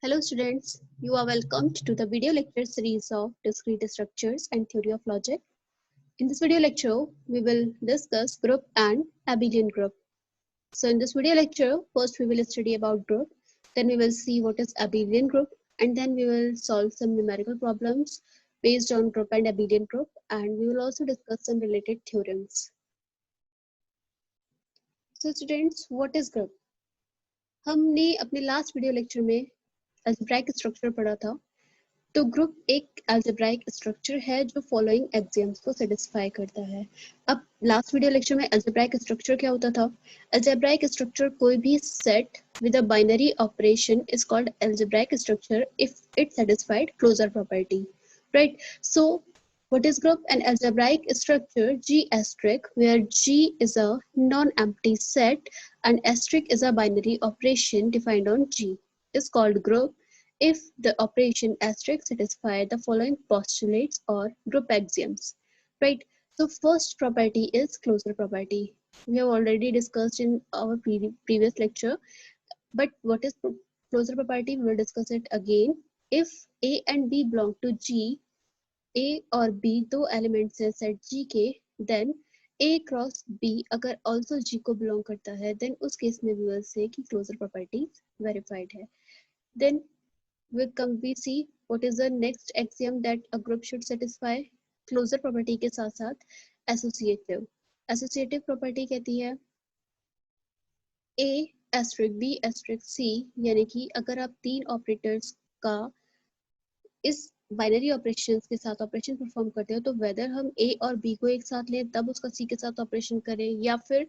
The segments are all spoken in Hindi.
Hello students, you are welcomed to the video lecture series of discrete structures and theory of logic. In this video lecture, we will discuss group and abelian group. So in this video lecture, first we will study about group, then we will see what is abelian group, and then we will solve some numerical problems based on group and abelian group, and we will also discuss some related theorems. So students, what is group? हमने अपने लास्ट वीडियो लेक्चर में अल्जेब्राइक स्ट्रक्चर पढ़ा था। तो ग्रुप एक अल्जेब्राइक स्ट्रक्चर है जो फॉलोइंग एक्सियम्स को सेटिस्फाई करता है। अब लास्ट वीडियो लेक्चर में अल्जेब्राइक स्ट्रक्चर क्या होता था? अल्जेब्राइक स्ट्रक्चर कोई भी set with a binary operation is called algebraic structure if it satisfied closure property, right? So what is group? An algebraic structure G asterisk where G is a non-empty set and asterisk is a binary operation defined on G is called group if the operation asterisk satisfy the following postulates or group axioms, right? So first property is closure property. We have already discussed in our previous lecture, but what is closure property? We will discuss it again. If A and B belong to G, A और B दो एलिमेंट्स हैं सेट G के, then A क्रॉस B अगर also G को बिलोंग करता है, then उस केस में we will say कि क्लोजर प्रॉपर्टी वेरीफाइड है. Then we see what is the next axiom that a group should satisfy. Closure property के साथ साथ एसोसिएटिव प्रॉपर्टी कहती है A asterisk B asterisk C, यानी कि अगर आप तीन ऑपरेटर्स का इस बाइनरी ऑपरेशंस के साथ ऑपरेशन परफॉर्म करते हो तो वेदर हम A और B को एक साथ लें तब उसका C के साथ ऑपरेशन करें, या फिर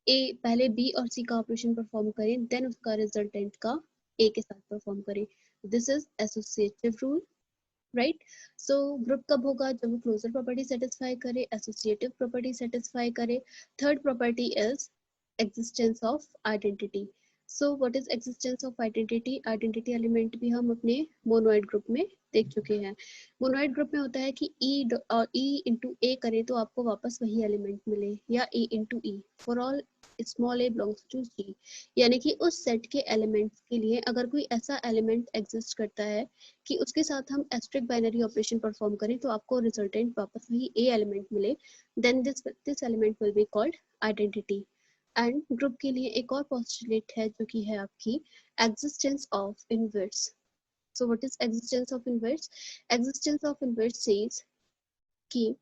A पहले B और C का ऑपरेशन परफॉर्म करें देन उसका रिजल्टेंट का A के साथ परफॉर्म करें. This is associative rule, right? So group कब होगा? जब वो क्लोजर प्रॉपर्टी सेटिस्फाई करे, एसोसिएटिव प्रॉपर्टी सेटिस्फाई करे. Third property is existence of identity. So what is existence of identity? Identity element भी हम अपने मोनोइड ग्रुप में देख चुके हैं. मोनोइड ग्रुप में होता है कि E इंटू ए करें तो आपको वापस वही एलिमेंट मिले, या E into E for all small a belongs to G, यानी कि उस सेट के एलिमेंट्स के लिए अगर कोई ऐसा एलिमेंट एग्जिस्ट करता है कि उसके साथ हम एस्ट्रिक बाइनरी ऑपरेशन परफॉर्म करें तो आपको रिजल्टेंट वापस वही A एलिमेंट मिले, then this element will be called identity. And group के लिए एक और पोस्टुलेट है जो कि है आपकी existence of inverse. So what is existence of inverse? Existence of inverse says कि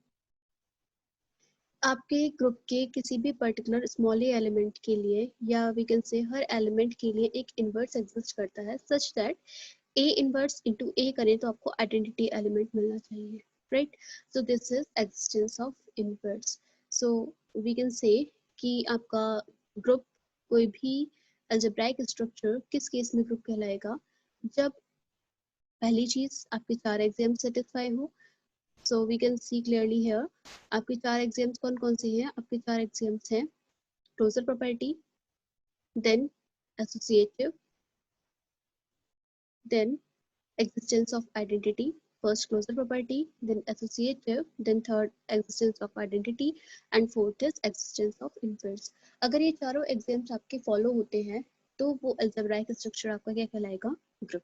आपके ग्रुप के किसी भी पर्टिकुलर स्मॉल ए एलिमेंट के लिए, या वी कैन से हर एलिमेंट के लिए एक इनवर्स एग्जिस्ट करता है such that A inverse into A करें तो आपको आइडेंटिटी एलिमेंट मिलना चाहिए, right? So this is existence of inverse. So we can say कि आपका ग्रुप कोई भी अलजेब्राइक स्ट्रक्चर किस केस में ग्रुप कहलाएगा? जब पहली चीज आपके चार एग्जाम सेटिस्फाई हो. So we can see clearly here आपके चार एग्जाम्स कौन कौन से हैं? आपके चार एग्जाम्स हैं closure property, then associative, then existence of identity. First closure property, then associative, then third existence of identity, and fourth is existence of inverse. अगर ये चारों एग्जाम्स आपके फॉलो होते हैं तो वो अलजेब्राइक स्ट्रक्चर आपका क्या कहलाएगा? Group.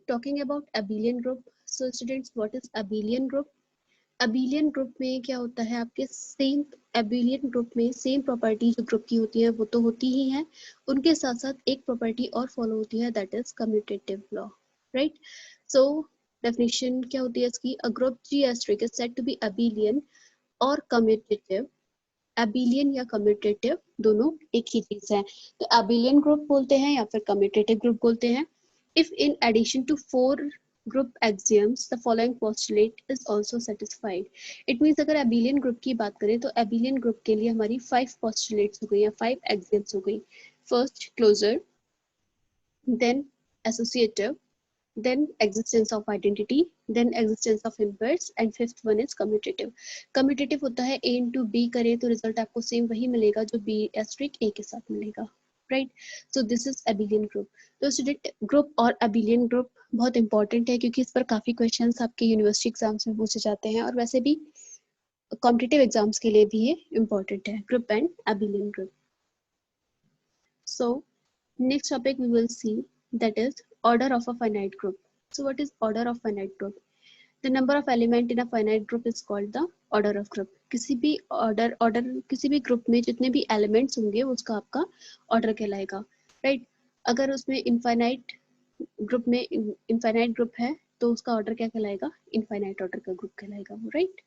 Talking about abelian group, so students what is abelian group? abelian group में क्या होता है? आपके सेम abelian group में सेम प्रॉपर्टी जो ग्रुप की होती है वो तो होती ही है, उनके साथ साथ एक प्रॉपर्टी और फॉलो होती है that is commutative law, right? So definition क्या होती है इसकी? A group G asterisk is said to be abelian और कम्यूटेटिव. abelian या कम्यूटेटिव दोनों एक ही चीज है, तो abelian ग्रुप बोलते हैं या फिर कम्यूटेटिव ग्रुप बोलते हैं. If in addition to 4 group axioms the following postulate is also satisfied. It means अगर abelian group की बात करें तो abelian group के लिए हमारी 5 postulates हो गई या 5 axioms हो गई. First closure, then associative, then existence of identity, then existence of inverse, and fifth one is commutative. Commutative होता है A into B करें तो रिजल्ट आपको सेम वही मिलेगा जो B asterisk A के साथ मिलेगा, right? So this is abelian group. तो स्टूडेंट ग्रुप और abelian group बहुत इंपॉर्टेंट है क्योंकि इस पर काफी क्वेश्चंस आपके यूनिवर्सिटी एग्जाम्स में पूछे जाते हैं और वैसे भी कॉम्पिटिटिव एग्जाम्स के लिए भी ये इंपॉर्टेंट है, group and abelian group. So Next topic we will see, that is order of a finite group. So what is order of finite group? The number of element in a finite group is called the order of group. किसी भी ऑर्डर किसी भी ग्रुप में जितने भी एलिमेंट्स होंगे उसका आपका ऑर्डर कहलाएगा, राइट? अगर उसमें इनफाइनाइट ग्रुप है तो उसका ऑर्डर क्या कहलाएगा? इनफाइनाइट ऑर्डर का ग्रुप कहलाएगा वो, right?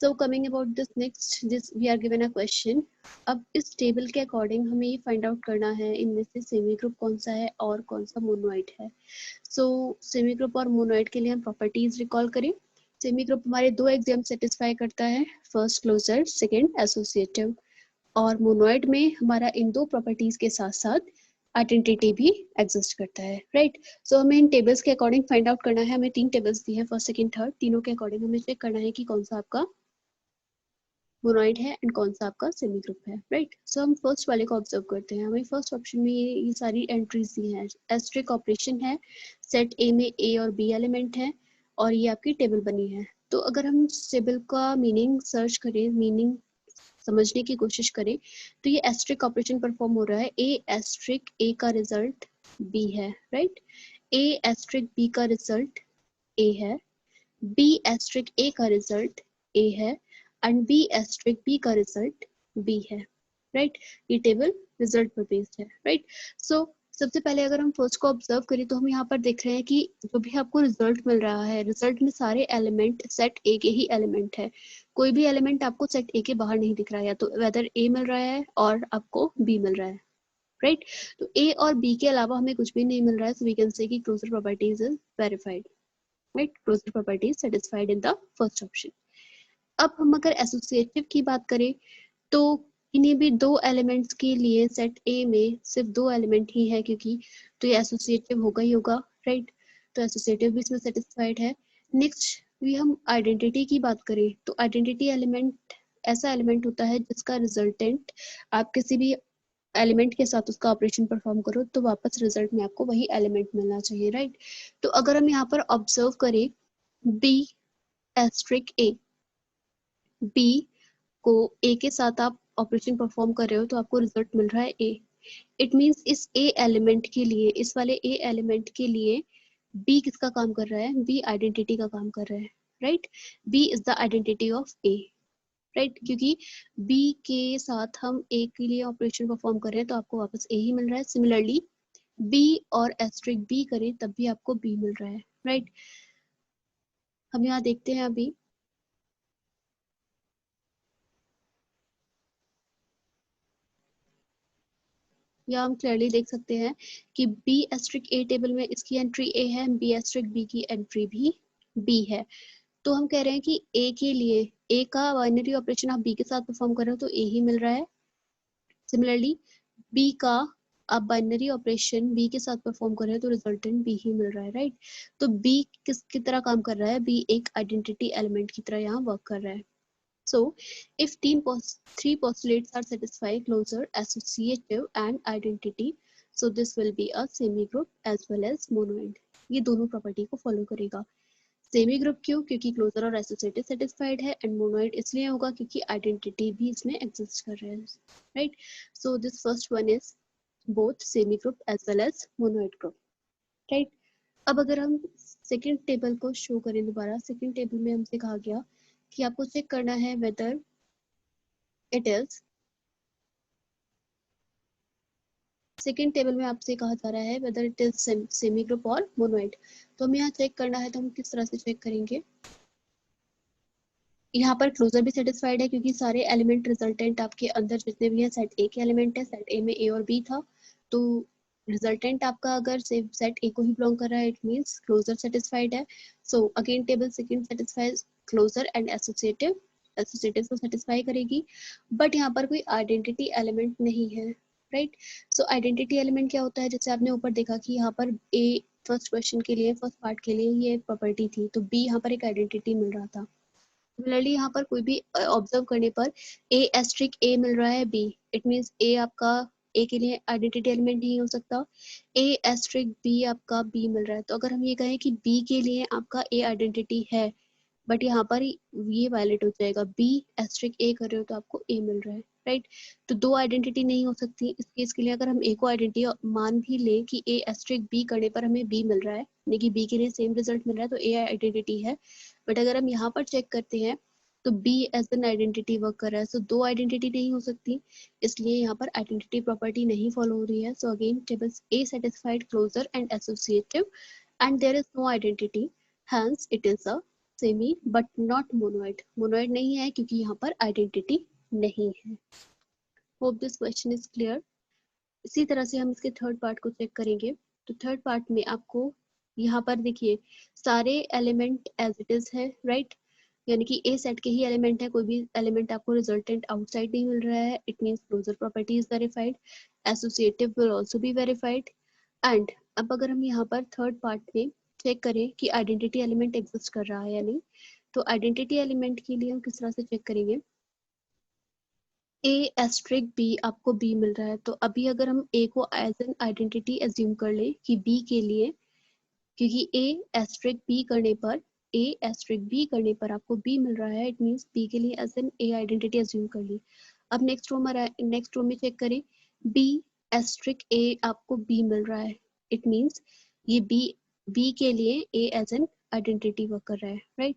So coming about this next, this we are given a question. अब इस टेबल के अकॉर्डिंग हमें ये फाइंड आउट करना है इनमें से सेमी ग्रुप कौन सा है और कौन सा मोनोइड है. सो सेमी ग्रुप और मोनोइड के लिए हम प्रॉपर्टीज रिकॉल करें. सेमी ग्रुप हमारे दो एग्जाम सेटिस्फाई करता है, फर्स्ट क्लोजर, सेकंड एसोसिएटिव. और मोनोइड में हमारा इन दो प्रॉपर्टीज के साथ साथ आइडेंटिटी भी एग्जिस्ट करता है, राइट? सो हमें इन टेबल्स के अकॉर्डिंग फाइंड आउट करना है. हमें 3 टेबल्स दी हैं, फर्स्ट सेकंड थर्ड, तीनों के अकॉर्डिंग हमें चेक करना है कि कौन सा आपका मोनोइड है एंड कौन सा आपका सेमी ग्रुप है, राइट? सो हम फर्स्ट वाले को ऑब्जर्व करते हैं. हमें फर्स्ट ऑप्शन में ये सारी एंट्रीज दी हैं. एस्ट्रिक ऑपरेशन है, सेट ए में ए और बी एलिमेंट है और ये आपकी टेबल बनी है. तो अगर हम टेबल का मीनिंग सर्च करें, मीनिंग समझने की कोशिश करें, तो ये एस्ट्रिक ऑपरेशन परफॉर्म हो रहा है. ए एस्ट्रिक ए का रिजल्ट बी है, राइट? ए एस्ट्रिक बी का रिजल्ट ए है, बी एस्ट्रिक ए का रिजल्ट ए है एंड बी एस्ट्रिक बी का रिजल्ट बी है, राइट? ये टेबल रिजल्ट पर बेस्ड है, राइट? सो सबसे पहले अगर हम फर्स्ट को ऑब्जर्व करें तो हम यहाँ पर देख रहे हैं कि जो भी आपको रिजल्ट मिल रहा है, रिजल्ट में सारे एलिमेंट सेट ए के ही एलिमेंट है. कोई भी एलिमेंट आपको सेट ए के बाहर नहीं दिख रहा है, या तो वेदर ए मिल रहा है और आपको बी मिल रहा है, राइट? तो ए और बी के अलावा हमें कुछ भी नहीं मिल रहा है. सो वी कैन से कि closure properties is verified, right? Closure property is satisfied in the first option. अब हम अगर एसोसिएटिव की बात करें तो इन्हीं भी दो एलिमेंट्स के लिए सेट ए में सिर्फ दो एलिमेंट ही है, क्योंकि तो ये एसोसिएटिव होगा ही होगा, राइट? तो एसोसिएटिव भी इसमें सेटिस्फाइड है. नेक्स्ट भी हम आइडेंटिटी की बात करें तो आइडेंटिटी एलिमेंट ऐसा एलिमेंट होता है जिसका रिजल्टेंट आप किसी भी एलिमेंट के साथ उसका ऑपरेशन परफॉर्म करो तो वापस रिजल्ट में आपको वही एलिमेंट मिलना चाहिए, राइट? तो अगर हम यहाँ पर ऑब्जर्व करें बी एस्ट्रिक ए, बी को ए के साथ आप ऑपरेशन परफॉर्म कर रहे हो तो आपको रिजल्ट मिल रहा है ए. इट मींस इस ए एलिमेंट के लिए, इस वाले ए एलिमेंट के लिए बी किसका काम कर रहा है? बी आइडेंटिटी का काम कर रहा है, right? B is the identity of A, right? क्योंकि बी के साथ हम ए के लिए ऑपरेशन परफॉर्म कर रहे हैं तो आपको वापस ए ही मिल रहा है. सिमिलरली बी और एस्ट्रिक बी करें तब भी आपको बी मिल रहा है, राइट? हम यहाँ देखते हैं अभी या हम क्लियरली देख सकते हैं कि बी एस्ट्रिक ए टेबल में इसकी एंट्री ए है, बी एस्ट्रिक बी की एंट्री भी बी है. तो हम कह रहे हैं कि ए के लिए ए का बाइनरी ऑपरेशन आप बी के साथ परफॉर्म कर रहे हो तो ए ही मिल रहा है. सिमिलरली बी का आप बाइनरी ऑपरेशन बी के साथ परफॉर्म कर रहे हो तो रिजल्टेंट बी ही मिल रहा है, राइट? तो बी किसकी तरह काम कर रहा है? बी एक आइडेंटिटी एलिमेंट की तरह यहाँ वर्क कर रहा है. So, if three postulates are satisfied, closure, associative, and identity, so this will be a semi-group as well as monoid. ये दोनों प्रॉपर्टी को फॉलो करेगा. सेमी ग्रुप क्यों? क्योंकि क्लोजर और एसोसिएटिव सेटिस्फाइड है, एंड मोनोइड इसलिए होगा क्योंकि आइडेंटिटी भी इसमें एग्जिस्ट कर रहा है, right? So this first one is both semi group as well as monoid group, right? अब अगर हम सेकेंड टेबल को शो करें दोबारा, सेकेंड टेबल में हमसे कहा गया कि आपको चेक करना है whether it is, second table में आपसे कहा जा रहा है whether it is semi group और मोनोइड. तो हमें यहाँ चेक करना है, तो हम किस तरह से चेक करेंगे? यहाँ पर क्लोजर भी सेटिस्फाइड है क्योंकि सारे एलिमेंट रिजल्टेंट आपके अंदर जितने भी हैं सेट ए के एलिमेंट है. सेट ए में ए और बी था, तो रिजल्टेंट आपका अगर सेट ए को ही बिलोंग कर रहा है, इट मींस क्लोजर सेटिस्फाइड है. So again table second satisfies closure and associative, associative को सेटिस्फाई करेगी. बट यहाँ पर कोई आइडेंटिटी एलिमेंट नहीं है, राइट? सो आइडेंटिटी एलिमेंट क्या होता है? जैसे आपने ऊपर देखा कि यहाँ पर ए फर्स्ट क्वेश्चन के लिए, फर्स्ट पार्ट के लिए ये प्रॉपर्टी थी, तो बी यहाँ पर एक आइडेंटिटी मिल रहा था. सिमिलरली यहाँ पर कोई भी ऑब्जर्व करने पर ए एस्ट्रिक ए मिल रहा है बी, इट मींस ए आपका ए के लिए आइडेंटिटी एलिमेंट नहीं हो सकता. ए एस्ट्रिक बी आपका बी मिल रहा है, तो अगर हम ये कहें कि बी के लिए आपका ए आइडेंटिटी है, बट यहाँ पर ये वायलेट हो जाएगा. बी एस्ट्रिक ए कर रहे हो तो आपको ए मिल रहा है, राइट। तो दो आइडेंटिटी नहीं हो सकती। इस केस के लिए अगर हम ए को आइडेंटिटी मान भी ले कि ए एस्ट्रिक बी करने पर हमें बी मिल रहा है, यानी कि बी के लिए सेम रिजल्ट मिल रहा है, तो ए आइडेंटिटी है। बट अगर हम यहाँ पर चेक करते हैं तो B as an identity work कर रहा है, सो दो आइडेंटिटी नहीं हो सकती, इसलिए यहाँ पर आइडेंटिटी प्रॉपर्टी नहीं फॉलो हो रही है। So again tables A satisfied closure and associative and there is no identity, hence it is a semi but not monoid। monoid नहीं है क्योंकि यहाँ पर आइडेंटिटी नहीं है। Hope this question is clear. इसी तरह से हम इसके थर्ड पार्ट को चेक करेंगे। तो थर्ड पार्ट में आपको यहाँ पर देखिए सारे एलिमेंट एज इट इज है, राइट, यानी कि ए सेट के ही एलिमेंट है, कोई भी एलिमेंट आपको रिजल्टेंट आउटसाइड नहीं मिल रहा है। It means closure property is verified, associative will also be verified. And अब अगर हम यहाँ पर थर्ड पार्ट में चेक करें कि आइडेंटिटी एलिमेंट एग्जिस्ट कर रहा है या नहीं, तो आइडेंटिटी एलिमेंट के लिए हम किस तरह से चेक करेंगे। ए एस्ट्रिक बी, आपको बी मिल रहा है, तो अभी अगर हम ए को एज एन आइडेंटिटी एज्यूम कर ले कि बी के लिए, क्योंकि ए एस्ट्रिक बी करने पर आपको बी मिल रहा है, इट मींस बी के लिए as an A identity assume कर ली। अब नेक्स्ट रो में चेक करें, बी एस्ट्रिक ए आपको बी मिल रहा है, इट मींस ये बी के लिए ए एज एन आइडेंटिटी वर्क कर रहा है, राइट।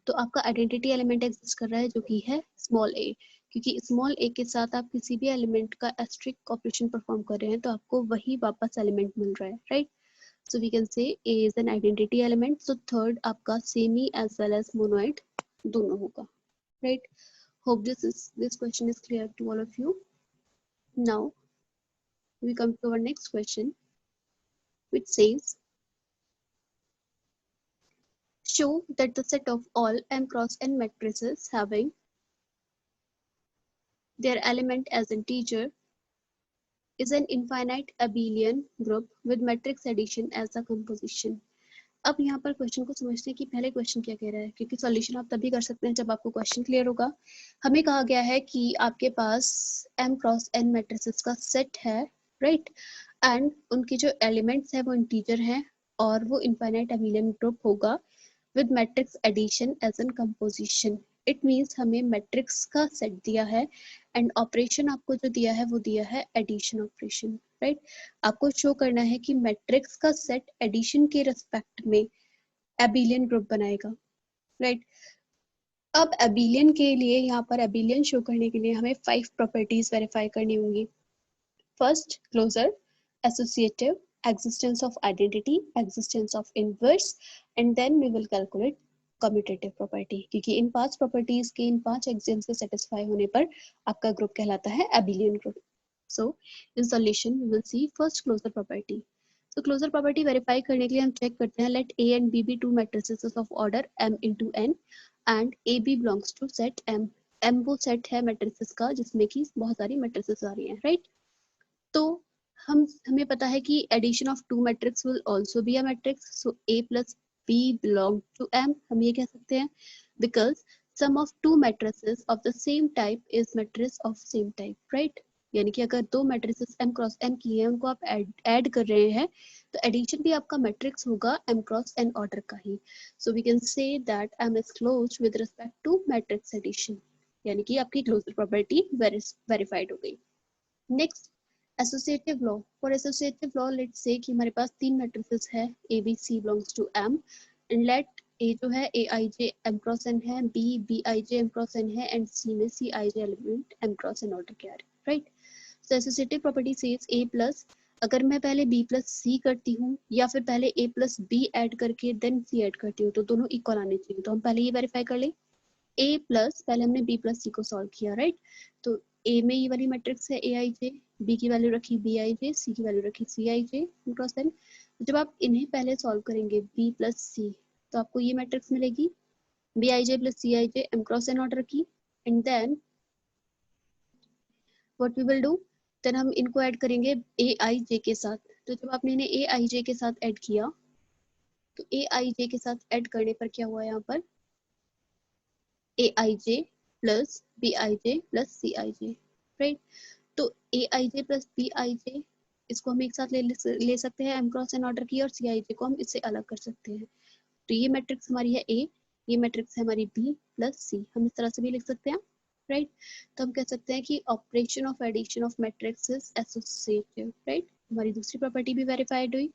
तो आपका आइडेंटिटी एलिमेंट एग्जिस्ट कर रहा है जो कि है स्मॉल ए, क्योंकि स्मॉल ए के साथ आप किसी भी एलिमेंट का एस्ट्रिक ऑपरेशन परफॉर्म कर रहे हैं तो आपको वही वापस एलिमेंट मिल रहा है, right. So we can say A is an identity element. So third आपका semi as well as monoid दोनों होगा, right? Hope this question is clear to all of you. Now we come to our next question, which says, show that the set of all m cross n matrices having their element as integer is an infinite abelian group with matrix addition as a composition। अब यहाँ पर क्वेश्चन को समझते हैं कि पहले क्वेश्चन क्या कह रहा है, क्योंकि सॉल्यूशन आप तभी कर सकते हैं जब आपको क्वेश्चन क्लियर होगा। हमें कहा गया है कि आपके पास m क्रॉस n मैट्रिसेस का सेट है, राइट, एंड उनके जो एलिमेंट्स है वो इंटीजर हैं और वो इनफाइनाइट अबेलियन ग्रुप होगा with matrix addition as an composition. It means हमें मैट्रिक्स का सेट दिया है एंड ऑपरेशन आपको जो दिया है वो दिया है एडिशन ऑपरेशन, राइट। आपको शो करना है कि मैट्रिक्स का सेट एडिशन के रिस्पेक्ट में एबिलियन ग्रुप बनाएगा, राइट। अब एबिलियन के लिए यहाँ पर एबिलियन शो करने के लिए हमें 5 प्रॉपर्टीज वेरीफाई करनी होंगी। First, closure, associative, existence of identity, existence of inverse, and then we will calculate commutative property, क्योंकि इन 5 प्रॉपर्टीज के इन 5 एक्सियम्स के सेटिस्फाई होने पर आपका ग्रुप कहलाता है abelian group. So in solution we will see first closure property. So closure property verify करने के लिए हम चेक करते हैं let A and B be two matrices of order m into n and AB belongs to set m। m वो सेट है matrices का जिसमें कि बहुत सारी matrices आ रही हैं, right? तो हमें पता है कि addition of two matrix will also be a matrix, so A plus B belong to M। हम ये कह सकते हैं because sum of two matrices of the same type is matrix of same type, right? यानी कि अगर दो मैट्रिसेस m क्रॉस n की है उनको आप ऐड कर रहे हैं तो एडिशन भी आपका मैट्रिक्स होगा m क्रॉस n ऑर्डर का ही। So we can say that m is closed with respect to matrix addition, यानी कि आपकी क्लोजर प्रॉपर्टी वेरीफाइड हो गई। Next, associative law. For associative law let's say कि हमारे पास तीन मैट्रिसेस है A B C belongs to m and let A जो है A I J M cross N है, B I J M cross N है एंड सी में C I J element M cross N order के आ रहे हैं, right. So associative property says A plus, अगर मैं पहले b प्लस सी करती हूँ या फिर पहले a प्लस बी ऐड करके देन c ऐड करती हूँ तो दोनों इक्वल आने चाहिए। तो हम पहले ये वेरीफाई कर ले a प्लस, पहले हमने b प्लस सी को सॉल्व किया, राइट। तो a में ये वाली मैट्रिक्स है ए आई जे, b की वैल्यू रखी बी आई जे, सी की वैल्यू रखी सी आई जे क्रॉस एन। जब आप इन्हें पहले सॉल्व करेंगे b प्लस सी तो आपको ये मैट्रिक्स मिलेगी B I J plus C I J M cross N order की and then what we will do, then हम इनको ऐड करेंगे ए आई जे के साथ। तो जब आपने इन्हें ए आई जे के साथ ऐड किया तो ए आई जे के साथ ऐड करने पर क्या हुआ यहाँ पर A I J plus B I J plus C I J, right. तो A I J plus B I जे इसको हम एक साथ ले सकते हैं एम क्रॉस एन ऑर्डर की और सी आई जे को हम इससे अलग कर सकते हैं। तो ये मैट्रिक्स हमारी है ए, ये मैट्रिक्स है हमारी बी प्लस सी, हम इस तरह से भी लिख सकते हैं। राइट। तो हम कह सकते हैं कि operation of addition of matrix is associative, right. हमारी दूसरी प्रॉपर्टी भी वेरीफाइड हुई।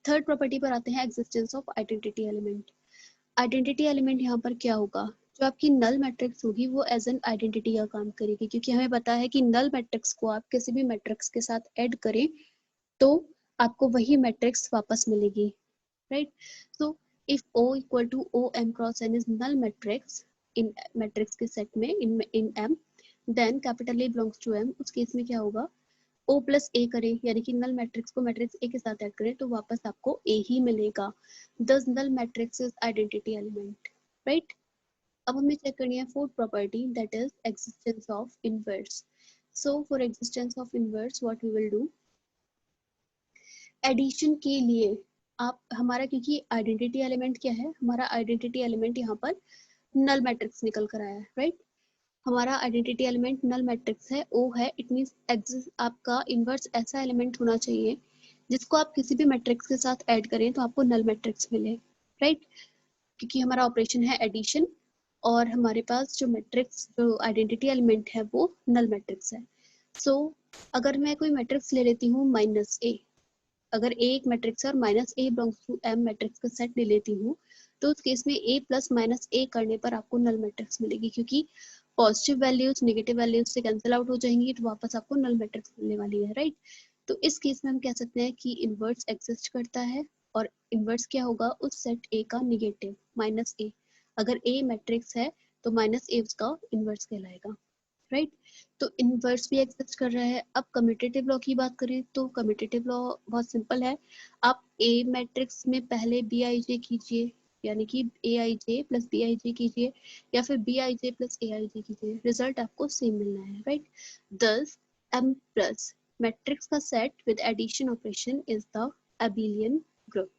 थर्ड प्रॉपर्टी पर आते हैं, existence of identity element. Identity element यहाँ पर क्या होगा, जो आपकी नल मैट्रिक्स होगी वो एज एन आइडेंटिटी का काम करेगी, क्योंकि हमें पता है कि नल मैट्रिक्स को आप किसी भी मैट्रिक्स के साथ ऐड करें तो आपको वही मैट्रिक्स वापस मिलेगी, right. So if O equal to O M cross N is null matrix in matrix के सेट में in M, then capital A belongs to M, उस केस में क्या होगा, O प्लस A करें, यानी कि नल मैट्रिक्स को मैट्रिक्स A के साथ ऐड करें तो वापस आपको A ही मिलेगा। Thus null matrix is identity element, right. अब हमें चेक करनी है fourth property, that is existence of inverse. So for existence of inverse what we will do, addition के लिए आप हमारा, क्योंकि आइडेंटिटी एलिमेंट क्या है, हमारा आइडेंटिटी एलिमेंट यहाँ पर नल मैट्रिक्स निकल कर आया है, राइट। हमारा आइडेंटिटी एलिमेंट नल मैट्रिक्स है, ओ है, इट मींस एग्जिस्ट, आपका इनवर्स ऐसा एलिमेंट होना चाहिए जिसको आप किसी भी मैट्रिक्स के साथ ऐड करें तो आपको नल मैट्रिक्स मिले, राइट। क्योंकि हमारा ऑपरेशन है एडिशन और हमारे पास जो मैट्रिक्स, जो आइडेंटिटी एलिमेंट है वो नल मैट्रिक्स है। सो अगर मैं कोई मैट्रिक्स ले लेती हूँ माइनस ए, अगर ए एक मैट्रिक्स है और minus A belongs to M matrix का सेट ले लेती हूँ, तो उस केस में ए प्लस माइनस ए करने पर आपको नल मैट्रिक्स मिलेगी, क्योंकि पॉजिटिव वैल्यूज नेगेटिव वैल्यूज से कैंसिल आउट हो जाएंगी तो वापस आपको नल मैट्रिक्स मिलने वाली है, राइट। तो इस केस में हम कह सकते हैं कि इनवर्स एग्जिस्ट करता है और इनवर्स क्या होगा, उस सेट ए का निगेटिव माइनस ए। अगर ए मैट्रिक्स है तो माइनस ए उसका इनवर्स कहलाएगा, राइट। तो इनवर्स भी एग्जिस्ट कर रहा है। अब कम्यूटेटिव लॉ की बात करें तो कम्यूटेटिव लॉ बहुत सिंपल है, आप ए मैट्रिक्स में पहले बी आई जे कीजिए, यानी कि ए I J plus B I जे कीजिए, या फिर B I J plus A I जे कीजिए, रिजल्ट आपको सेम मिलना है, right. Thus M plus matrix का set with addition operation is the abelian group.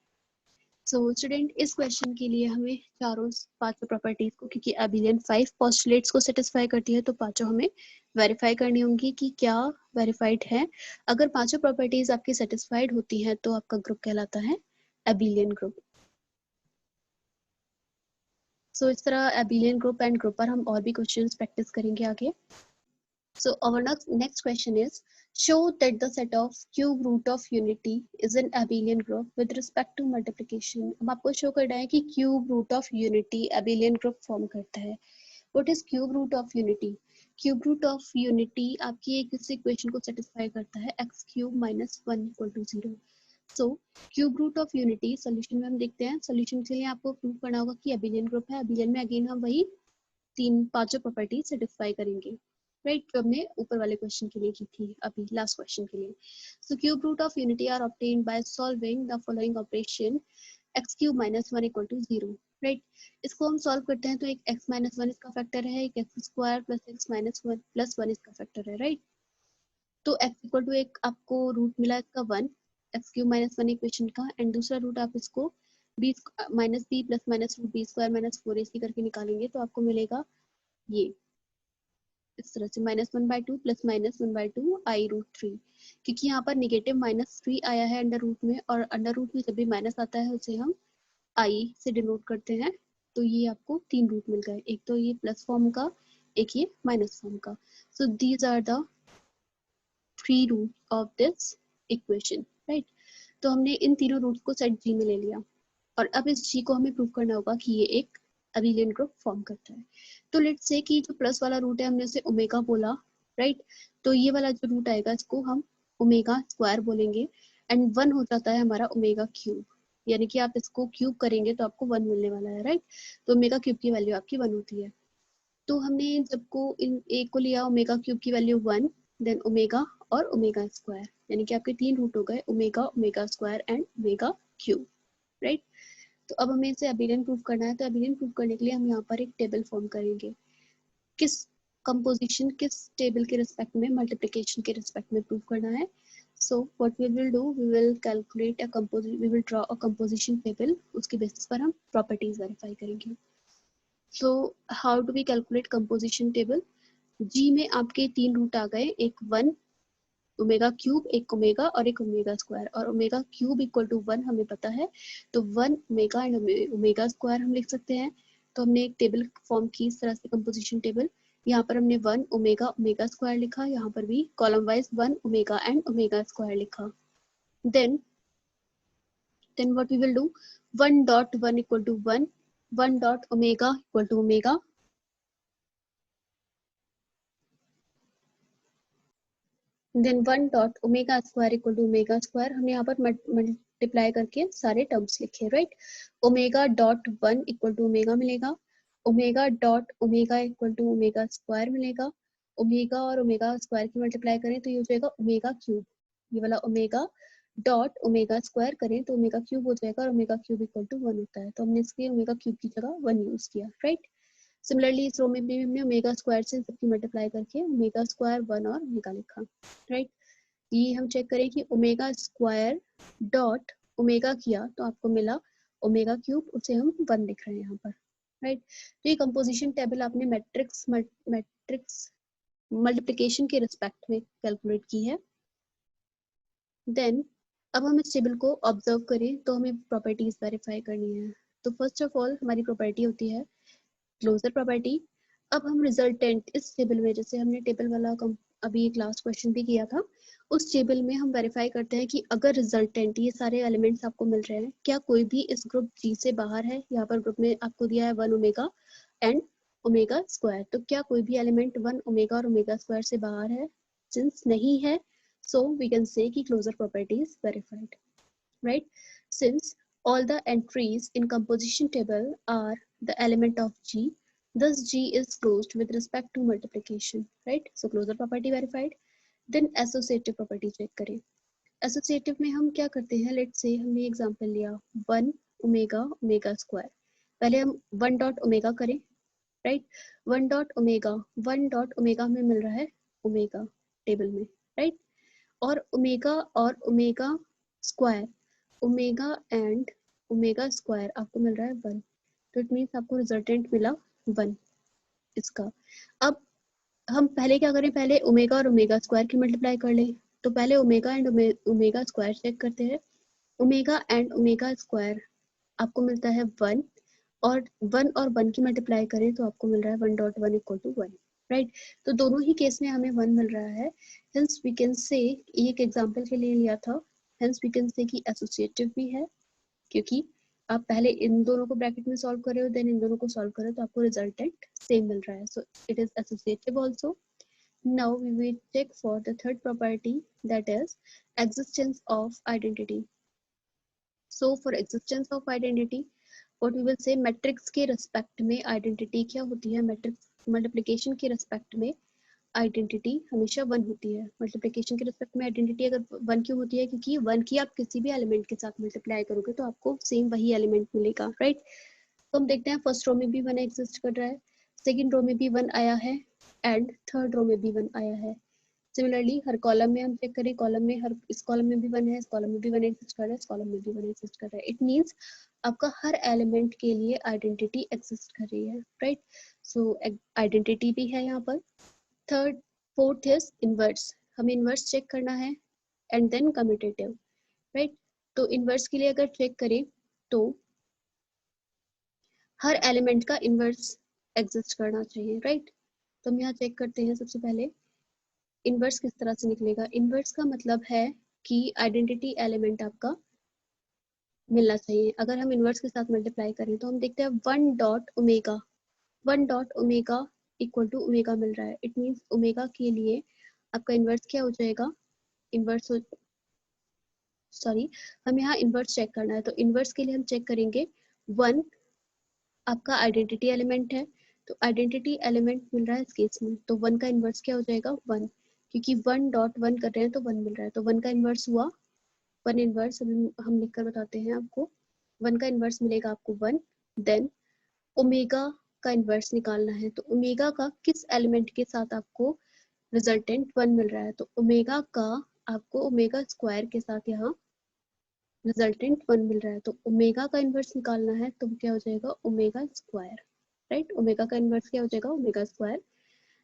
So student, इस क्वेश्चन के लिए हमें चारों पांचों प्रॉपर्टीज को, क्योंकि एबिलियन 5 पोस्टुलेट्स को सेटिस्फाई करती है तो पांचों हमें वेरीफाई करनी होंगी कि क्या वेरीफाइड है। अगर पांचों प्रॉपर्टीज आपकी सेटिस्फाइड होती हैं तो आपका ग्रुप कहलाता है एबिलियन ग्रुप। सो इस तरह एबिलियन ग्रुप एंड ग्रुप पर हम और भी क्वेश्चंस प्रैक्टिस करेंगे आगे। So our next question is, show that the set of cube root of unity is an abelian group with respect to multiplication. अब आपको शो करना है कि cube root of unity abelian group form करता है। What is cube root of unity? Cube root of unity आपकी एक इस इक्वेशन को सेटिस्फाई करता है, x cube minus 1 equal to 0. So cube root of unity solution में हम देखते हैं, सोल्यूशन के लिए आपको प्रूव करना होगा कि abelian ग्रुप है। abelian में अगेन हम वही पांचों प्रॉपर्टी सेटिस्फाई करेंगे, राइट, जो हमने ऊपर वाले क्वेश्चन के लिए की थी अभी लास्ट क्वेश्चन के लिए। So cube root of unity are obtained by solving the following operation, x cube minus 1 equal to 0, right. इसको हम सॉल्व करते हैं तो एक x माइनस 1 इसका फैक्टर है, एक x square plus x minus 1 plus 1 इसका फैक्टर है, राइट। तो x इक्वल टू एक आपको रूट मिला इसका 1, x क्यूब माइनस 1 इक्वेशन का, एंड दूसरा रूट आप इसको b minus B plus minus root B square minus 4 AC करके निकालेंगे तो आपको मिलेगा ये इस तरह से -1/2 प्लस -1/2 आई रूट 3, क्योंकि यहाँ पर निगेटिव -3 आया है अंडर रूट में, और अंडर रूट में जब भी माइनस आता है उसे हम आई से डिनोट करते हैं। तो ये आपको 3 रूट मिल गए, एक तो ये प्लस फॉर्म का, एक ये माइनस फॉर्म का। So these are the 3 root of this equation, right. तो हमने इन तीनों रूट्स को सेट जी में ले लिया और अब इस जी को हमें प्रूव करना होगा कि ये एक अबेलियन ग्रुप फॉर्म करता है। तो लेट्स से कि जो प्लस वाला रूट है हमने उसे ओमेगा बोला, राइट। तो ये वाला जो रूट आएगा इसको हम ओमेगा स्क्वायर बोलेंगे, एंड 1 हो जाता है हमारा ओमेगा क्यूब, यानी कि आप इसको क्यूब करेंगे तो आपको 1 मिलने वाला है, राइट। तो ओमेगा क्यूब की वैल्यू आपकी 1 होती है। तो हमने जब को इन एक को लिया ओमेगा क्यूब की वैल्यू 1, देन ओमेगा और ओमेगा स्क्वायर, यानी कि आपके 3 रूट हो गए, omega, omega square and omega cube, right. तो अब हमें इसे अबेलियन प्रूफ करना है, तो अबेलियन प्रूफ करने के लिए हम यहाँ पर एक टेबल फॉर्म करेंगे। किस कंपोजिशन, किस टेबल के रिस्पेक्ट में, मल्टीप्लिकेशन के रिस्पेक्ट में प्रूफ करना है। So what we will do, we will calculate we will draw a composition table, उसके बेसिस पर हम प्रॉपर्टीज वेरीफाई करेंगे। So how do we calculate composition table. G में आपके 3 रूट आ गए, एक 1 ओमेगा क्यूब, एक ओमेगा और एक ओमेगा स्क्वायर, और ओमेगा क्यूब इक्वल टू 1 हमें पता है, तो 1 ओमेगा एंड ओमेगा स्क्वायर हम लिख सकते हैं। तो हमने एक टेबल फॉर्म की इस तरह से कंपोजिशन टेबल, यहाँ पर हमने 1 ओमेगा ओमेगा स्क्वायर लिखा, यहाँ पर भी column wise 1 omega and omega square लिखा. then what we will do, 1 dot 1 equal to 1, 1 dot omega equal to omega, then 1 dot omega square equal to omega square. हमने यहाँ पर मल्टीप्लाई करके सारे टर्म्स लिखे, right. Omega dot 1 equal to omega मिलेगा, omega dot omega equal to omega square मिलेगा, ओमेगा और ओमेगा स्क्वायर की मल्टीप्लाई करें तो ये हो जाएगा ओमेगा क्यूब. ये वाला ओमेगा डॉट ओमेगा स्क्वायर करें तो ओमेगा क्यूब हो जाएगा, और ओमेगा क्यूब इक्वल टू 1 होता है, तो हमने इसके ओमेगा क्यूब की जगह 1 यूज किया, राइट. सिमिलरली इस रो में भी हमने ओमेगा स्क्वायर से सबकी मल्टीप्लाई करके ओमेगा स्क्वायर 1 और ओमेगा लिखा, राइट. ये हम चेक करें कि ओमेगा स्क्वायर डॉट ओमेगा किया तो आपको मिला ओमेगा क्यूब, उसे हम 1 लिख रहे हैं यहाँ पर, राइट. तो ये कंपोजिशन टेबल आपने मैट्रिक्स मल्टीप्लिकेशन के रिस्पेक्ट में कैलकुलेट की है. देन अब हम इस टेबल को ऑब्जर्व करें तो हमें प्रॉपर्टीज वेरीफाई करनी है. तो फर्स्ट ऑफ ऑल हमारी प्रॉपर्टी होती है क्लोजर प्रॉपर्टी. अब हम रिजल्टेंट इस टेबल में, जैसे हमने टेबल वाला अभी एक लास्ट क्वेश्चन भी किया था, उस टेबल में हम वेरीफाई करते हैं कि अगर रिजल्टेंट ये सारे एलिमेंट्स आपको मिल रहे हैं, क्या कोई भी इस ग्रुप जी से बाहर है. यहाँ पर ग्रुप में आपको दिया है 1 ओमेगा एंड ओमेगा स्क्वायर, तो क्या कोई भी एलिमेंट 1 ओमेगा और ओमेगा स्क्वायर से बाहर है. सिंस नहीं है, so we can say कि closure property is verified, right. Since all the entries in composition table are the element of G, thus G is closed with respect to multiplication, right. So closure property verified. Then associative property check करें. Associative में हम क्या करते हैं, let's say हमने example लिया 1 ओमेगा ओमेगा स्क्वायर. पहले हम 1 डॉट ओमेगा करें, राइट. 1 डॉट ओमेगा हमें मिल रहा है ओमेगा टेबल में, राइट. और omega square, omega and omega square आपको मिल रहा है 1, तो इट मीन्स आपको रिजल्टेंट मिला 1 इसका. अब हम पहले क्या करें, पहले ओमेगा और ओमेगा स्क्वायर की मल्टीप्लाई कर लें. तो पहले omega and omega square check करते हैं. ओमेगा एंड ओमेगा स्क्वायर आपको मिलता है 1, और 1 और 1 की मल्टीप्लाई करें तो आपको मिल रहा है 1 डॉट 1 इक्वल टू 1, राइट. तो दोनों ही केस में हमें 1 मिल रहा है. हेंस वी कैन से, एक एग्जांपल के लिए लिया था, हेंस वी कैन से कि एसोसिएटिव भी है, क्योंकि आप पहले इन दोनों को ब्रैकेट में सॉल्व कर रहे हो, देन इन दोनों को सॉल्व कर रहे हो, तो आपको रिजल्टेंट सेम मिल रहा है. So it is associative also. Now we will check for the third property, that is existence of identity. So for existence of identity what we will say, matrix के रिस्पेक्ट में आइडेंटिटी क्या होती है. मैट्रिक्स मल्टीप्लिकेशन के रिस्पेक्ट में आइडेंटिटी हमेशा 1 होती है. मल्टीप्लिकेशन के रिस्पेक्ट में आइडेंटिटी अगर 1 क्यों होती है, क्योंकि 1 की आप किसी भी एलिमेंट के साथ मल्टीप्लाई करोगे तो आपको सेम वही एलिमेंट मिलेगा, राइट. तो हम देखते हैं फर्स्ट रो में भी 1 एग्जिस्ट कर रहा है, सेकेंड रो में भी 1 आया है, एंड थर्ड रो में भी 1 आया है. सिमिलरली हर कॉलम में हम चेक करें, कॉलम में हर इस कॉलम में भी 1 है, इस कॉलम में भी 1 एग्जिस्ट कर रहा है, इस कॉलम में भी 1 एग्जिस्ट कर रहा है. इट मींस आपका हर एलिमेंट के लिए आइडेंटिटी एग्जिस्ट कर रही है, राइट. सो आइडेंटिटी भी है यहाँ पर. Third fourth is inverse. हमें इनवर्स चेक करना है एंड देन कम्यूटेटिव, राइट. तो इनवर्स के लिए अगर चेक करें तो हर एलिमेंट का इनवर्स एग्जिस्ट करना चाहिए, राइट. तो हम यहाँ चेक करते हैं. सबसे पहले इनवर्स किस तरह से निकलेगा. इनवर्स का मतलब है कि आइडेंटिटी एलिमेंट आपका मिलना चाहिए. अगर हम इनवर्स के साथ मल्टीप्लाई करें तो हम देखते हैं 1 dot omega equal to omega मिल रहा है. इट मींस ओमेगा के लिए आपका इनवर्स क्या हो जाएगा, इनवर्स सॉरी हम यहाँ इनवर्स चेक करना है. तो इनवर्स के लिए हम चेक करेंगे 1 आपका आइडेंटिटी एलिमेंट है, तो आइडेंटिटी एलिमेंट मिल रहा है इस केस में, तो 1 का इनवर्स क्या हो जाएगा 1, क्योंकि 1 डॉट 1 कर रहे हैं तो 1 मिल रहा है, तो 1 का इनवर्स हुआ 1 इनवर्स. हम लिख कर बताते हैं आपको. 1 का इनवर्स मिलेगा आपको 1. देन ओमेगा का इनवर्स निकालना है, तो ओमेगा का किस एलिमेंट के साथ आपको रिजल्टेंट 1 मिल रहा है, तो ओमेगा का आपको ओमेगा स्क्वायर के साथ यहाँ रिजल्टेंट 1 मिल रहा है. तो ओमेगा का इनवर्स निकालना है तो क्या हो जाएगा ओमेगा स्क्वायर, राइट. ओमेगा का इनवर्स क्या हो जाएगा omega square.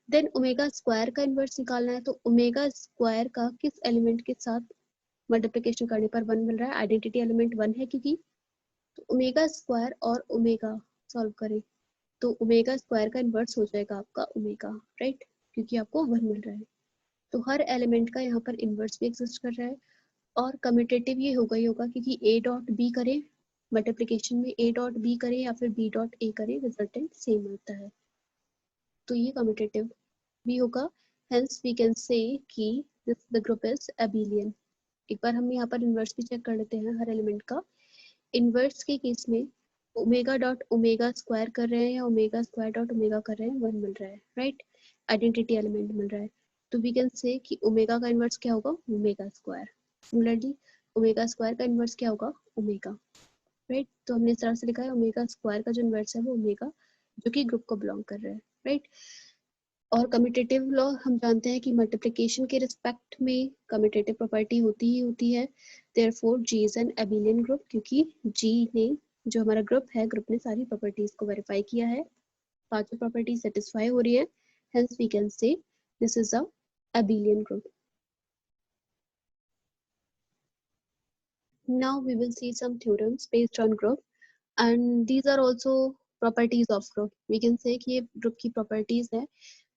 Then omega square का इनवर्स निकालना है, तो ओमेगा स्क्वायर का किस एलिमेंट के साथ मल्टीप्लिकेशन करने पर 1 मिल रहा है. आइडेंटिटी एलिमेंट 1 है क्योंकि, तो ओमेगा स्क्वायर और ओमेगा सॉल्व करें तो ओमेगा स्क्वायर का इन्वर्स हो जाएगा आपका ओमेगा, राइट, क्योंकि आपको 1 मिल रहा है। तो हर एलिमेंट का यहाँ पर इन्वर्स भी एग्जिस्ट कर रहा है। और कम्यूटेटिव ये होगा ही होगा, क्योंकि ए डॉट बी करें मल्टीप्लिकेशन में, ए डॉट बी करें या फिर बी डॉट ए करें, रिजल्टेंट सेम आता है। तो ये कम्यूटेटिव भी होगा। हेंस वी कैन से कि this the group is abelian. एक बार हम यहाँ पर इन्वर्स भी चेक कर लेते हैं हर एलिमेंट का। इन्वर्स के केस में ओमेगा डॉट ओमेगा स्क्वायर कर रहे हैं या ओमेगा स्क्वायर डॉट ओमेगा कर रहे हैं, 1 मिल रहा है, राइट, आइडेंटिटी एलिमेंट मिल रहा है। तो वी कैन से कि ओमेगा का इन्वर्स क्या होगा, omega square. Similarly omega square का इन्वर्स क्या होगा, ओमेगा, राइट। तो हमने इस तरह से लिखा है ओमेगा स्क्वायर का जो इन्वर्स है वो ओमेगा, जो कि ग्रुप को बिलोंग कर रहा है, राइट। और कम्यूटेटिव लॉ हम जानते हैं कि मल्टीप्लिकेशन के रिस्पेक्ट में कम्यूटेटिव प्रॉपर्टी होती ही होती है। Therefore G is an abelian group, क्योंकि जी ने, जो हमारा ग्रुप है, ग्रुप ने सारी प्रॉपर्टीज को वेरीफाई किया है, पांचों प्रॉपर्टी सेटिस्फाई हो रही है। Hence we can say this is a abelian group. Now we will see some theorems based on group, and these are also properties of group. We can say कि ये group की properties है।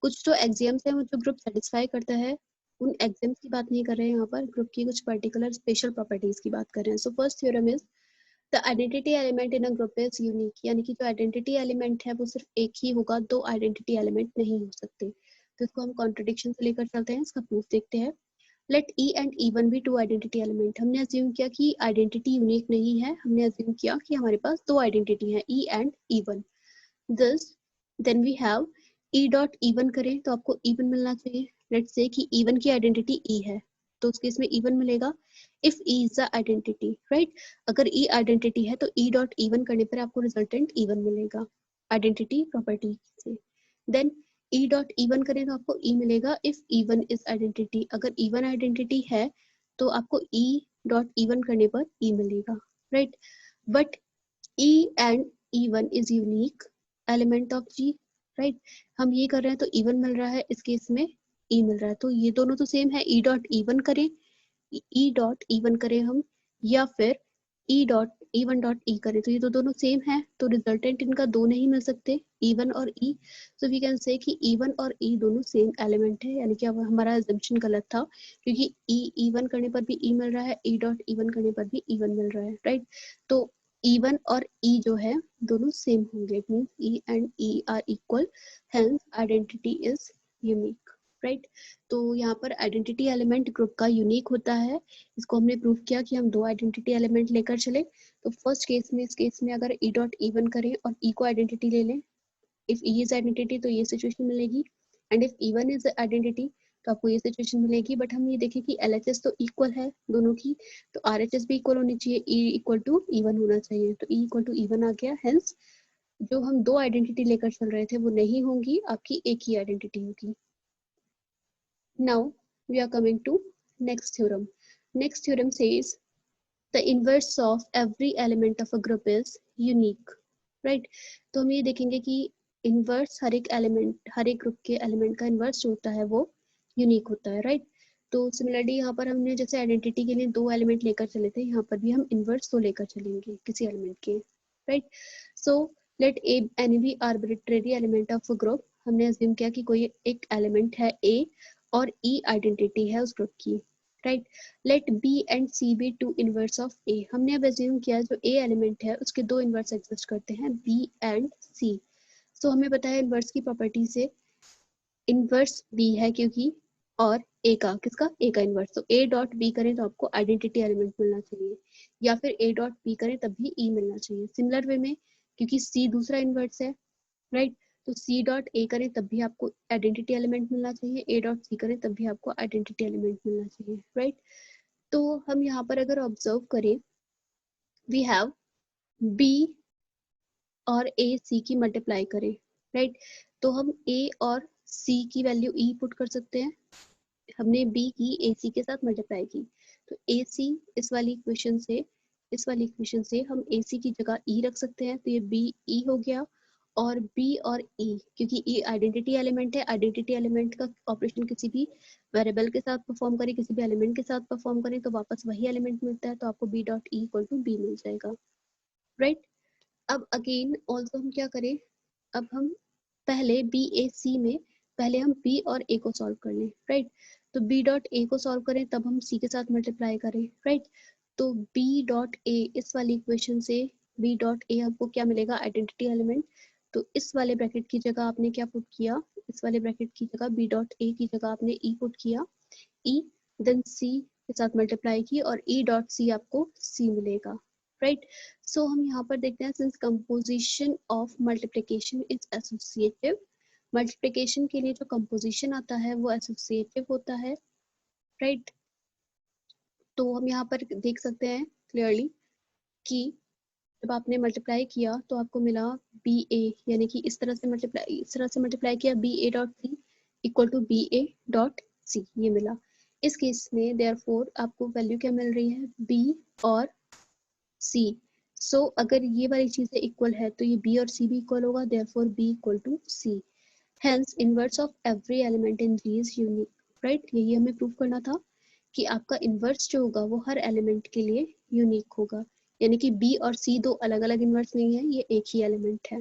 कुछ तो axioms है जो group satisfy करता है, उन axioms की बात नहीं कर रहे हैं यहाँ पर, group की कुछ particular special properties की बात कर रहे हैं। So first theorem is the identity element in a group is unique, यानी कि जो identity element है वो सिर्फ एक ही होगा, दो identity element नहीं हो सकते। तो इसको हम contradiction से लेकर चलते हैं, इसका proof देखते हैं। लेट ई एंड E1 भी टू आइडेंटिटी एलिमेंट। हमने अज्यूम किया कि आइडेंटिटी यूनिक नहीं है, हमने अज्यूम किया कि हमारे पास दो आइडेंटिटी है, E and E1। This then we have E dot E1 करें तो आपको E1 मिलना चाहिए। लेट्स से कि E1 की आइडेंटिटी E है, तो उस केस में E1 मिलेगा if E is the identity, right. अगर E आइडेंटिटी है तो E डॉट E1 करने पर आपको रिजल्टेंट E1 मिलेगा आइडेंटिटी प्रॉपर्टी से। देन E डॉट E1 करें तो आपको E मिलेगा इफ E1 इज आइडेंटिटी। अगर E1 आइडेंटिटी है तो आपको E डॉट E1 करने पर E मिलेगा, right. But E and E1 is unique element of G, right. हम ये कर रहे हैं तो E1 मिल रहा है, इस केस में E मिल रहा है, तो ये दोनों तो सेम है। E डॉट E1 करें, E डॉट E1 करें हम, या फिर E dot E1 dot E करें, तो ये तो दोनों सेम है, तो रिजल्टेंट इनका दो नहीं मिल सकते, E1 और E। So we can say कि E1 और E दोनों सेम एलिमेंट है, यानी कि अब हमारा अजम्पशन गलत था, क्योंकि E1 करने पर भी E मिल रहा है, E डॉट E1 करने पर भी E1 मिल रहा है, राइट। तो E1 और E जो है दोनों सेम होंगे, it means E and E are equal, hence identity is unique, right. तो यहाँ पर आइडेंटिटी एलिमेंट ग्रुप का यूनिक होता है। इसको हमने प्रूव किया कि हम दो आइडेंटिटी एलिमेंट लेकर चले। तो फर्स्ट केस में, इस केस में अगर E डॉट E1 करें और E को आइडेंटिटी ले लें, इफ E इज आइडेंटिटी तो ये सिचुएशन मिलेगी, and if E1 is identity तो आपको ये सिचुएशन मिलेगी। बट हम ये देखें कि LHS तो इक्वल है दोनों की, तो RHS भी इक्वल होनी चाहिए, E इक्वल टू E1 होना चाहिए, तो E इक्वल टू E1 आ गया। हेंस जो हम दो आइडेंटिटी लेकर चल रहे थे वो नहीं होंगी, आपकी एक ही आइडेंटिटी होगी। Now we are coming to next theorem. Next theorem says the inverse of every element of a group is unique, right? तो हम ये देखेंगे कि इनवर्स हर एक एलिमेंट, हर एक ग्रुप के एलिमेंट का इनवर्स जो होता है वो यूनिक होता है, राइट। तो सिमिलरली यहाँ पर हमने जैसे आइडेंटिटी के लिए दो एलिमेंट लेकर चले थे, यहाँ पर भी हम इनवर्स दो लेकर चलेंगे किसी एलिमेंट के, right. So let A any B arbitrary element of a group. हमने अज्यूम किया कि कोई एक एलिमेंट है A और E आइडेंटिटी है उस ग्रुप की, right. Let B and C be two inverse of A। हमने अब अज्यूम किया जो A एलिमेंट है उसके दो इनवर्स एग्जिस्ट करते हैं, B एंड C। सो हमें पता है इनवर्स की प्रॉपर्टी से इनवर्स B है क्योंकि, और A का, किसका, A का इनवर्स। तो A डॉट B करें तो आपको आइडेंटिटी एलिमेंट मिलना चाहिए, या फिर A डॉट B करें तब भी E मिलना चाहिए। सिमिलर वे में क्योंकि C दूसरा इनवर्स है, राइट, तो C डॉट A करें तब भी आपको आइडेंटिटी एलिमेंट मिलना चाहिए, A डॉट C करें तब भी आपको आइडेंटिटी एलिमेंट मिलना चाहिए, राइट। तो हम यहाँ पर अगर ऑब्जर्व करें, वी हैव B और A C की मल्टीप्लाई करें, राइट, तो हम A और C की वैल्यू E पुट कर सकते हैं। हमने B की AC के साथ मल्टीप्लाई की, तो AC इस वाली इक्वेशन से, इस वाली इक्वेशन से हम AC की जगह E रख सकते हैं, तो ये BE हो गया। और B और E, क्योंकि E आइडेंटिटी एलिमेंट है, आइडेंटिटी एलिमेंट का ऑपरेशन किसी भी वेरिएबल के साथ परफॉर्म करें, किसी भी एलिमेंट के साथ परफॉर्म करें तो वापस वही एलिमेंट मिलता है, तो आपको B dot E equal to B मिल जाएगा, राइट। अब अगेन ऑल्सो हम क्या करें, अब हम पहले बी ए सी में पहले हम बी और ए को सॉल्व कर लें, राइट। तो बी डॉट ए को सॉल्व करें तब हम सी के साथ मल्टीप्लाई करें, राइट। तो बी डॉट ए, इस वाली इक्वेशन से बी डॉट ए आपको क्या मिलेगा, आइडेंटिटी एलिमेंट। तो इस वाले ब्रैकेट की जगह आपने क्या पुट किया, इस वाले ब्रैकेट की जगह बी डॉट ए की जगह आपने ई पुट किया, ई देन सी के साथ मल्टीप्लाई की और ई डॉट सी आपको सी मिलेगा, राइट। सो हम यहाँ पर देखते हैं, since composition of multiplication is associative, multiplication के लिए जो कंपोजिशन आता है वो एसोसिएटिव होता है, राइट। तो हम यहाँ पर देख सकते हैं क्लियरली कि जब आपने मल्टीप्लाई किया तो आपको मिला बी ए, यानी कि इस तरह से मल्टीप्लाई किया B A dot C equal to B A dot C, ये मिला। इस केस में देयरफॉर आपको वैल्यू क्या मिल रही है, बी और सी। सो अगर ये वाली चीजें इक्वल है तो ये बी और सी भी इक्वल होगा, therefore B equal to C. Hence, inverse of every element in G is unique, right? यही हमें प्रूव करना था कि आपका इन्वर्स जो होगा वो हर एलिमेंट के लिए यूनिक होगा, यानी कि B और C दो अलग अलग इन्वर्स नहीं है, ये एक ही एलिमेंट है,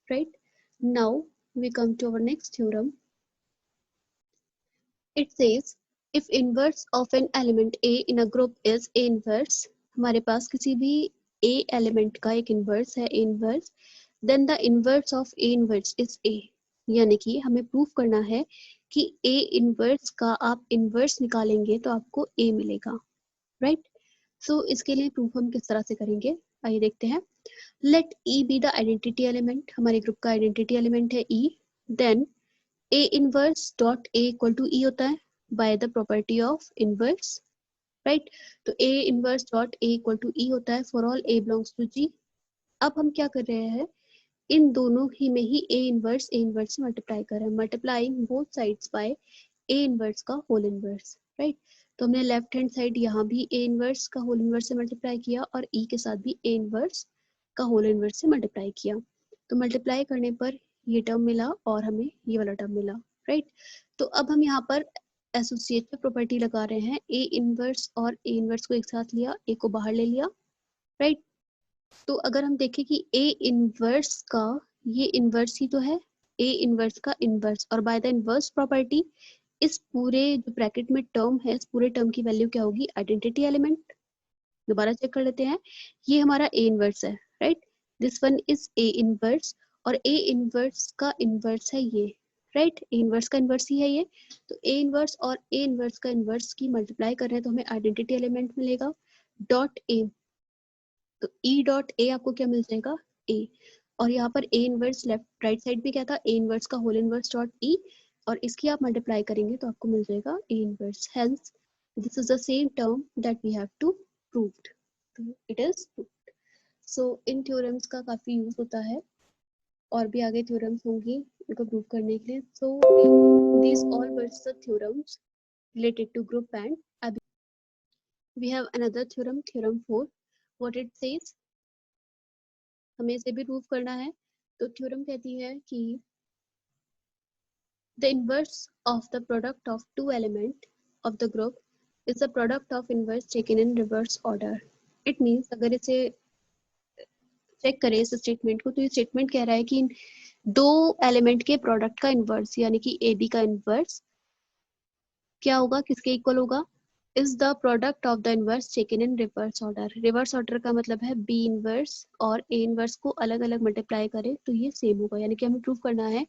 right? Now we come to our next theorem. It says if inverse of an element A in a group is A inverse, हमारे पास किसी भी A एलिमेंट का एक इन्वर्स है, A inverse, then the inverse of A inverse is A, यानी कि हमें प्रूफ करना है कि A इन्वर्स का आप इन्वर्स निकालेंगे तो आपको A मिलेगा, राइट। सो इसके लिए प्रूफ हम किस तरह से करेंगे, आइए देखते हैं। Let E be the identity element, हमारे ग्रुप का आइडेंटिटी एलिमेंट है E, then A inverse dot A equal to E होता है by the property of inverse, right. तो A inverse dot A equal to E होता है for all A belongs to G। अब हम क्या कर रहे हैं, इन दोनों ही में ही A इनवर्स से मल्टीप्लाई कर रहे हैं, multiplying both sides by A inverse का होल इनवर्स, राइट। तो हमने लेफ्ट हैंड साइड यहाँ भी A इनवर्स का होल इनवर्स से मल्टीप्लाई किया और E के साथ भी A इनवर्स का होल इनवर्स से मल्टीप्लाई किया। तो मल्टीप्लाई करने पर ये टर्म मिला और हमें ये वाला टर्म मिला, राइट। तो अब हम यहाँ पर एसोसिएटिव प्रॉपर्टी लगा रहे हैं, A इनवर्स और A इनवर्स को एक साथ लिया, A को बाहर ले लिया, राइट। तो अगर हम देखें कि A इनवर्स का ये इनवर्स ही तो है, A इनवर्स का इनवर्स, और बाय द इनवर्स प्रॉपर्टी इस पूरे जो ब्रैकेट में टर्म है, इस पूरे टर्म की वैल्यू क्या होगी, आइडेंटिटी एलिमेंट। दोबारा चेक कर लेते हैं, ये हमारा A इनवर्स है, right, this one is A inverse, और A इनवर्स का इनवर्स है ये, राइट, A इनवर्स का इनवर्स ही है ये। तो A इनवर्स और A इनवर्स का इनवर्स की मल्टीप्लाई कर रहे हैं तो हमें आइडेंटिटी एलिमेंट मिलेगा डॉट A। तो E डॉट A आपको क्या मिल जाएगा, A, और यहाँ पर A inverse left right side में क्या था, A इनवर्स का होल इनवर्स डॉट E, और इसकी आप मल्टीप्लाई करेंगे तो आपको मिल जाएगा A inverse. Hence this is the same term that we have to proved, तो it is proved. So in theorems का काफी यूज होता है और भी आगे थ्योरम्स होंगी इनको प्रूव करने के लिए। सो these all were the theorems related to group and अब we have another theorem, theorem 4. what it says, हमें इसे भी प्रूव करना है। तो थ्योरम कहती है कि the inverse of the product of two element of the group is the product of inverse taken in reverse order. It means अगर इसे चेक करें इस स्टेटमेंट को, तो ये स्टेटमेंट कह रहा है कि दो एलिमेंट के प्रोडक्ट का इनवर्स यानी कि ए बी का इनवर्स क्या होगा, किसके इक्वल होगा, is the product of the inverse taken in reverse order. Reverse order का मतलब है बी इनवर्स और ए इनवर्स को अलग अलग मल्टीप्लाई करें तो ये सेम होगा, यानी कि हमें प्रूव करना है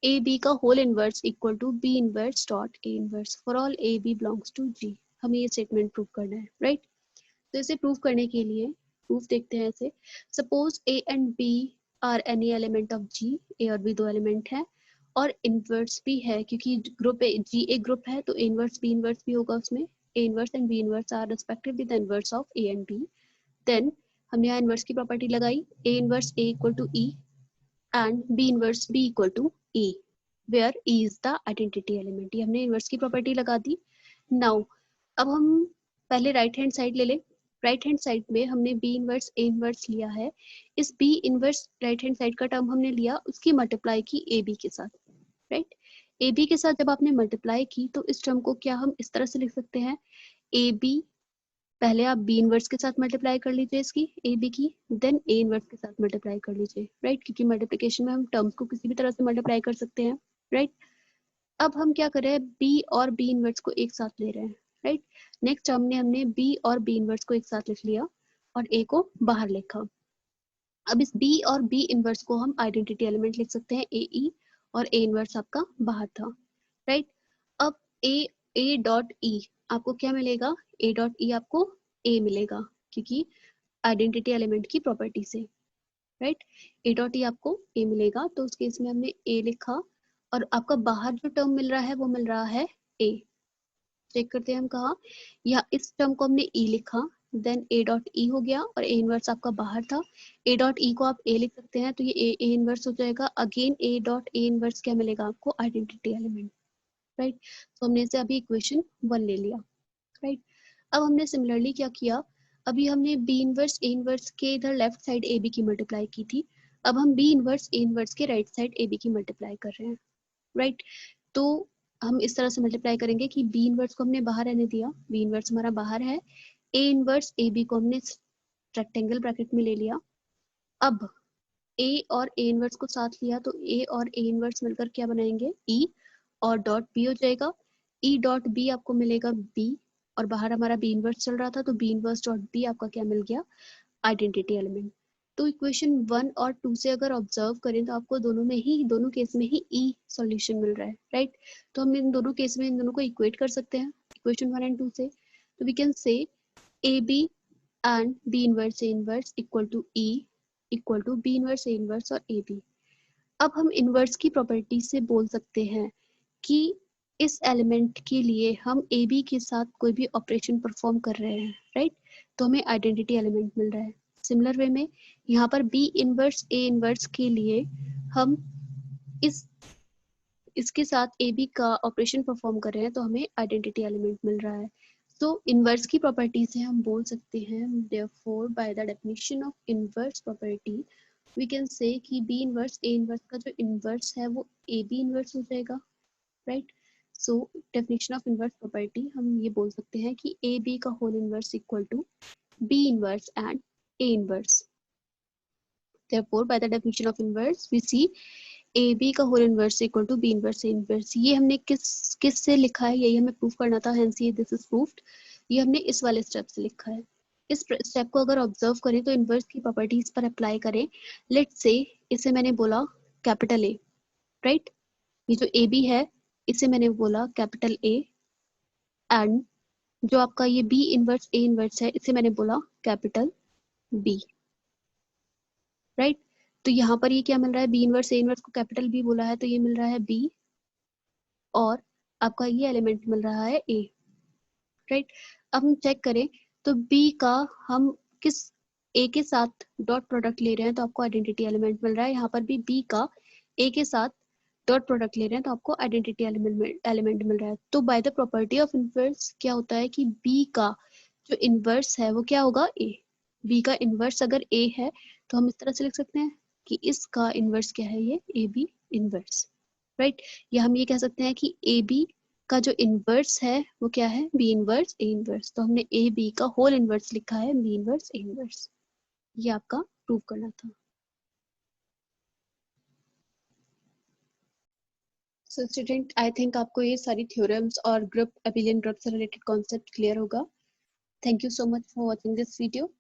ए बी का whole inverse equal to B inverse dot A inverse for all A B belongs to G. हमें ये स्टेटमेंट प्रूव करना है, राइट। तो इसे प्रूव करने के लिए प्रूफ देखते हैं ऐसे, suppose A and B are any element of G, A और बी दो एलिमेंट है और इनवर्स भी है, क्योंकि ग्रुप ए जी एक ग्रुप है तो ए इनवर्स बी इनवर्स भी होगा उसमें, A inverse and B inverse are respectively the inverse of A and B. Then हमने यहाँ इनवर्स की प्रॉपर्टी लगाई, A inverse A equal to E and B inverse B equal to E, where E is the identity element. ये हमने इनवर्स की प्रॉपर्टी लगा दी। नाउ अब हम पहले राइट हैंड साइड ले लें, राइट हैंड साइड में हमने बी इनवर्स ए इनवर्स लिया है, इस B inverse right hand side का टर्म हमने लिया, उसकी मल्टीप्लाई की ए बी के साथ, राइट। ए बी के साथ जब आपने मल्टीप्लाई की तो इस टर्म को क्या हम इस तरह से लिख सकते हैं, ए बी पहले आप बी इनवर्स के साथ मल्टीप्लाई कर लीजिए इसकी ए बी की, देन ए इनवर्स के साथ मल्टीप्लाई कर लीजिए, राइट, क्योंकि मल्टीप्लिकेशन में हम टर्म्स को किसी भी तरह से मल्टीप्लाई कर सकते हैं, राइट। अब हम क्या कर रहे हैं, बी और बी इनवर्स को एक साथ ले रहे हैं, राइट। नेक्स्ट हमने बी और बी इनवर्स को एक साथ लिख लिया और ए को बाहर लिखा। अब इस बी और बी इनवर्स को हम आइडेंटिटी एलिमेंट लिख सकते हैं, ए ई, और ए इनवर्स आपका बाहर था, राइट। अब ए डॉट ई आपको क्या मिलेगा, ए डॉट ई आपको ए मिलेगा, क्योंकि आइडेंटिटी एलिमेंट की प्रॉपर्टी से, राइट। ए डॉट ई आपको ए मिलेगा, तो उस केस में हमने ए लिखा और आपका बाहर जो टर्म मिल रहा है वो मिल रहा है ए। चेक करते हैं हम कहा, या इस टर्म को हमने ई लिखा, देन ए डॉट ई हो गया और ए इनवर्स आपका बाहर था, ए डॉट ई को आप ए लिख सकते हैं, तो ये ए इनवर्स हो जाएगा, again A dot A inverse क्या मिलेगा आपको, आइडेंटिटी एलिमेंट, राइट। तो हमने इसे अभी इक्वेशन 1 ले लिया, राइट। अब हमने सिमिलरली क्या किया, अभी हमने बी इनवर्स ए इनवर्स के इधर लेफ्ट साइड ए बी की मल्टीप्लाई की थी, अब हम बी इनवर्स ए इनवर्स के राइट साइड ए बी की मल्टीप्लाई कर रहे हैं, राइट। तो हम इस तरह से मल्टीप्लाई करेंगे कि बी इनवर्स को हमने बाहर रहने दिया, बी इनवर्स हमारा बाहर है, ए इनवर्स ए बी को हमने रेक्टेंगल ब्रैकेट में ले लिया। अब ए और ए इनवर्स को साथ लिया तो ए और ए इनवर्स मिलकर क्या बनाएंगे, ई, और डॉट बी हो जाएगा, ई डॉट बी आपको मिलेगा बी, और बाहर हमारा बी इनवर्स चल रहा था तो बी इनवर्स डॉट बी आपका क्या मिल गया, आइडेंटिटी एलिमेंट। तो इक्वेशन 1 और 2 से अगर ऑब्जर्व करें तो आपको दोनों केस में ही ई सॉल्यूशन मिल रहा है, राइट। तो हम इन दोनों केस में इन दोनों को इक्वेट कर सकते हैं इक्वेशन 1 एंड 2 से, तो we can say A B and B inverse A inverse equal to E equal to B inverse A inverse और ए बी। अब हम इनवर्स की प्रॉपर्टी से बोल सकते हैं कि इस एलिमेंट के लिए हम ए बी के साथ कोई भी ऑपरेशन परफॉर्म कर रहे हैं, राइट, तो हमें आइडेंटिटी एलिमेंट मिल रहा है। सिमिलर वे में यहाँ पर बी इनवर्स ए इनवर्स के लिए हम इसके साथ ए बी का ऑपरेशन परफॉर्म कर रहे हैं तो हमें आइडेंटिटी एलिमेंट मिल रहा है। तो इनवर्स की प्रॉपर्टी से हम बोल सकते हैं, therefore by the definition of inverse property we can say कि बी इनवर्स ए इनवर्स का जो इनवर्स है वो ए बी इनवर्स हो जाएगा, right. So definition of inverse property हम ये बोल सकते हैं कि ए बी का whole inverse equal to B inverse and A inverse. Therefore by the definition of inverse we see A B का whole inverse equal to B inverse A inverse. ये हमने किस से लिखा है, यही हमें प्रूफ करना था, हेंस ये दिस इज प्रूफ्ड। ये हमने इस वाले स्टेप से लिखा है। इस स्टेप को अगर ऑब्जर्व करें तो इनवर्स की प्रॉपर्टीज पर अप्लाई करें। लेट्स से इसे मैंने बोला कैपिटल ए, राइट, ये जो ए बी है इसे मैंने बोला कैपिटल ए, एंड जो आपका ये बी इनवर्स ए इनवर्स है इसे मैंने बोला कैपिटल बी, राइट। तो यहाँ पर ये क्या मिल रहा है, बी इनवर्स ए इनवर्स को कैपिटल बी बोला है तो ये मिल रहा है बी, और आपका ये एलिमेंट मिल रहा है ए, राइट। अब हम चेक करें तो बी का हम किस ए के साथ डॉट प्रोडक्ट ले रहे हैं तो आपको आइडेंटिटी एलिमेंट मिल रहा है। यहाँ पर भी बी का ए के साथ डॉट प्रोडक्ट ले रहे हैं तो आपको आइडेंटिटी एलिमेंट मिल रहा है। तो bye the property of inverse क्या होता है कि बी का जो इनवर्स है वो क्या होगा, ए। बी का इनवर्स अगर ए है तो हम इस तरह से लिख सकते हैं कि इसका इनवर्स क्या है, ये ए बी इनवर्स, राइट। या हम ये कह सकते हैं कि ए बी का जो इनवर्स है वो क्या है, बी इनवर्स ए इनवर्स। तो हमने ए बी का होल इनवर्स लिखा है बी इनवर्स ए इनवर्स। ये आपका प्रूव करना था। सो स्टूडेंट, आई थिंक आपको ये सारी थ्योरम्स और ग्रुप अबिलियन ग्रुप से रिलेटेड कॉन्सेप्ट क्लियर होगा। Thank you so much for watching this video.